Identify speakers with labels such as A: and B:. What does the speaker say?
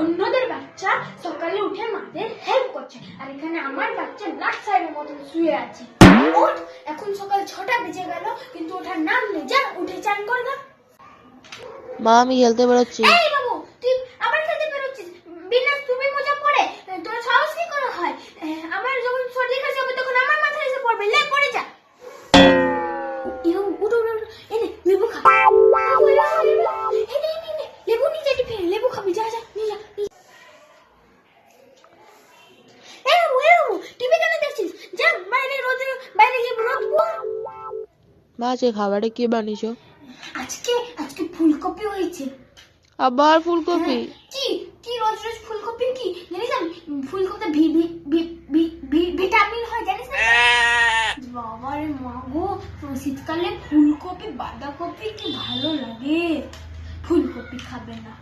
A: অন্যদের বাচ্চা সকালে উঠে মাদের হেল্প করছে, আর এখানে আমার বাচ্চা নার্সারির মতন শুয়ে আছে। ওঠ, এখন সকাল 6টা বেজে গেল, কিন্তু ওঠার নাম নেই। যা উঠে চান কর না।
B: মা আমি খেলতে বেরোচ্ছি।
A: এই বাবু, তুই আবার খেলতে বেরোচ্ছিস? বিনা টুপি মোজা পরে তোর সাহস কি করে হয়? আমার যখন সর্দি কাশি হবে তখন আমার মাথায় এসে পড়বে। লে পড়ে যা। উঠ, এনে লেবু খা। লেবু নিয়ে যা, টিফিনে লেবু খাবি। যা যা নিয়ে যা। টিভি কেন দেখছিস? যা বাইরে বাইরে গিয়ে রোদ পোয়া।
B: মা আজকে খাবারে কি বানিয়েছো?
A: আজকে ফুলকপি হয়েছে।
B: আবার ফুলকপি?
A: কি রোজ রোজ ফুলকপি? কি জানিস না ফুলকপিতে ভিটামিন হয়, জানিস না? বাবারে মা গো, শীতকালে ফুলকপি বাঁধাকপি কি ভালো লাগে। ফুলকপি খাবে না।